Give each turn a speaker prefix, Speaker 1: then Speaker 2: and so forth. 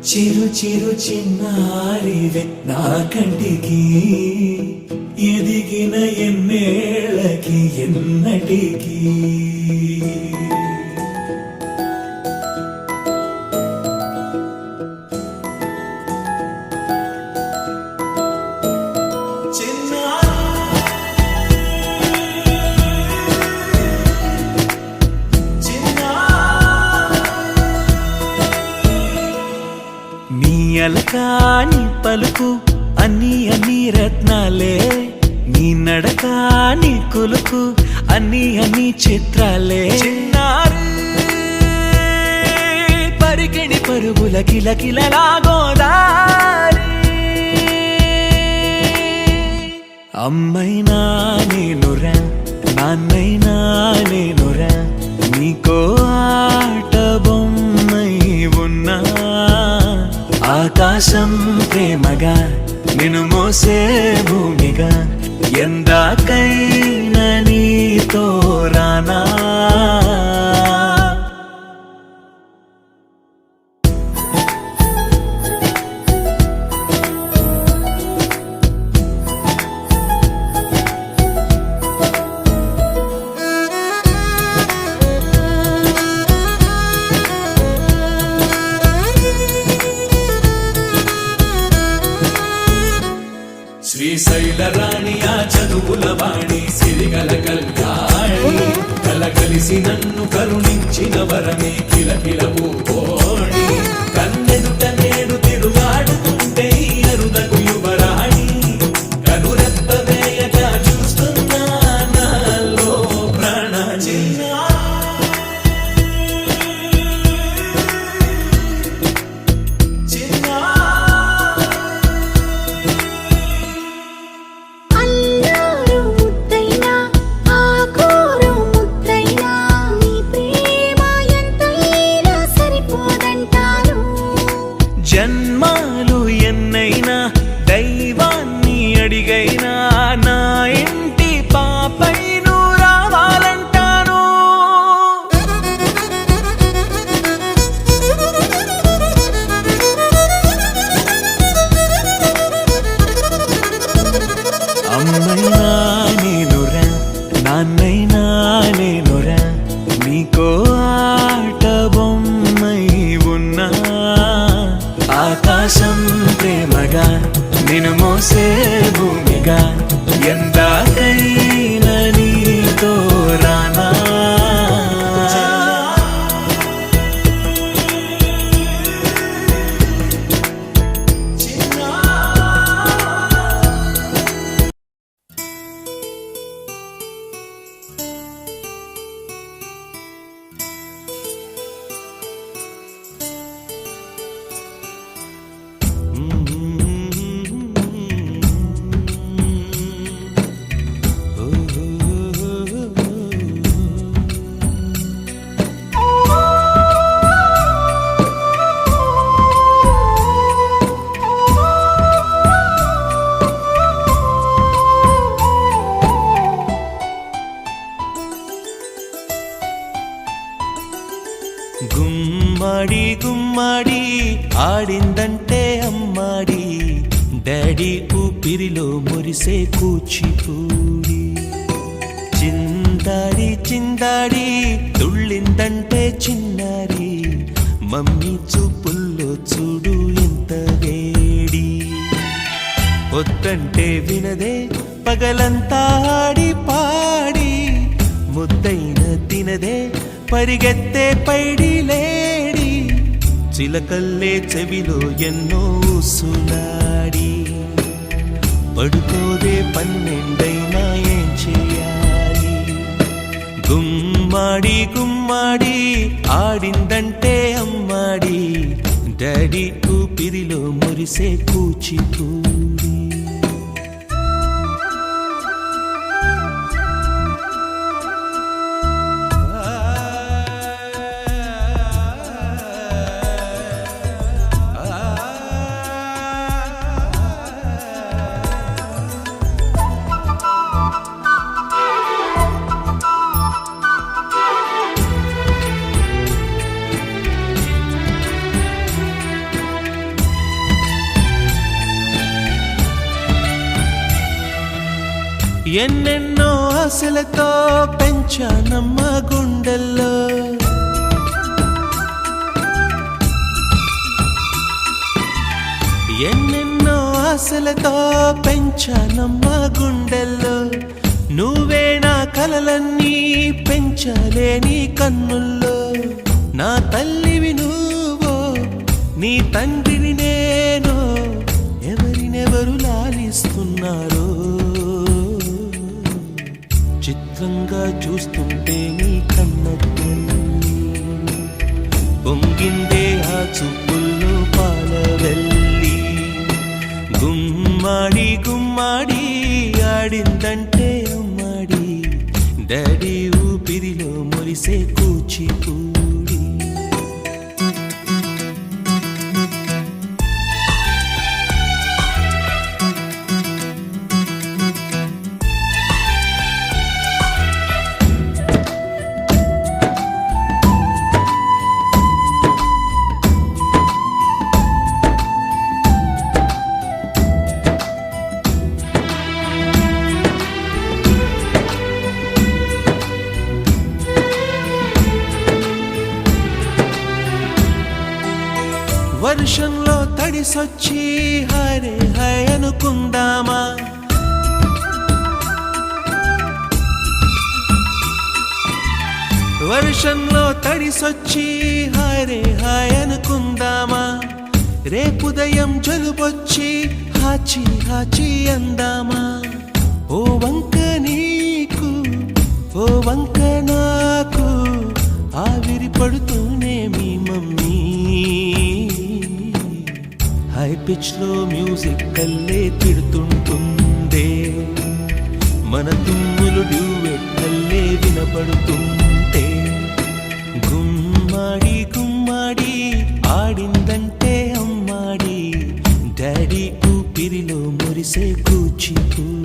Speaker 1: చిరు చిరు చిన్నారివే నా కంటికి ఎదిగిన ఎన్నేళ్ళకి ఎన్నటికి అలకాని పలుకు అన్ని అన్ని రత్నాలే నీ నడకాని కులుకు అన్ని అన్ని చిత్రాలే చిన్నారు పరికిణి పరుగుల కిలకిలలాగోదారి అమ్మైనా నేనురా నాన్నైనా నేనురా నీకో ఆట బొమ్మై ఉన్నా ఆకాశం ప్రేమగా నిన్ను మోసే భూమిగా ఎందాకైనా నీతో రానా శ్రీశైల రాణి ఆ చదువుల వాణి సిరిగల కల్యాణి కలగలిసి నన్ను కరుణించిన వరమే కిలకిల పూకోణి కన్నెదుట నేడు తిరుగాడుతుంటే అరుదకు యువరాణి కనురెప్ప వేయక చూస్తున్నా నాలో ప్రాణ జన్మాలు ఎన్నైనా దైవాన్ని అడిగైనా నా ఇంటి పాపై నువ్వు రావాలంటాను అమ్మైనా నేనురా నాన్నైనా నేనురా నీకో ఆట బొమ్మై ఉన్నా ఆకాశం ప్రేమగా నిన్ను మోసే భూమిగా ఎందాకైనా నీతో రానా గుమ్మడి గుమ్మడి ఆడిందంటే అమ్మాడి డాడీ ఊపిరిలో మురిసే కూచిపూడి చిందాడి చిందాడి తుళ్ళిందంటే చిన్నారి మమ్మీ చూపుల్లో చూడు ఎంత వేడి వద్దంటే వినదే పగలంతా ఆడి పాడి ముద్దైన తినదే పరిగెత్తే పైడి లేడి చిలకల్లే చెవిలో ఎన్నో సులాడి పడుకోదే పన్నెండైనా ఏం చేయాలి గుమ్మాడి గుమ్మాడి ఆడిందంటే అమ్మాడి డాడీ ఊపిరిలో మురిసే కూచిపూడి ఎన్నెన్నో ఆశలతో పెంచానమ్మ గుండెల్లో, ఎన్నెన్నో ఆశలతో పెంచానమ్మ గుండెల్లో, నువ్వే నా కలలన్నీ పెంచలేని కన్నుల్లో. నా తల్లివి నువ్వో నీ తండ్రిని నేను, ఎవరినెవరు లాలిస్తున్నారో చిత్రంగా చూస్తుంటే నీ కన్న తల్లి పొంగిందే ఆ చూపుల్లో పాలవెల్లి. గుమ్మాడి గుమ్మాడి ఆడిందంటే అమ్మాడి, డాడీ ఊపిరిలో మురిసే కూచిపూడి. వర్షంలో తడిసొచ్చి హరే హై అనుకుందామా, వర్షంలో తడిసొచ్చి హరే హై అనుకుందామా. రేపుదయం జలుబొచ్చి హాచి హాచి అందామా. ఓ వంక నీకు ఓ వంక నాకు ఆవిరి పడుతూనే మీ మమ్మీ, హై పిచ్ లో మ్యూజిక్ కల్లే తిడుతుంటుందే, మన తుమ్ములు డ్యూయెట్ కల్లే వినపడుతుంటే. గుమ్మాడి గుమ్మాడి ఆడిందంటే అమ్మాడి, డాడీ ఊపిరిలో మురిసే కూచిపూడి.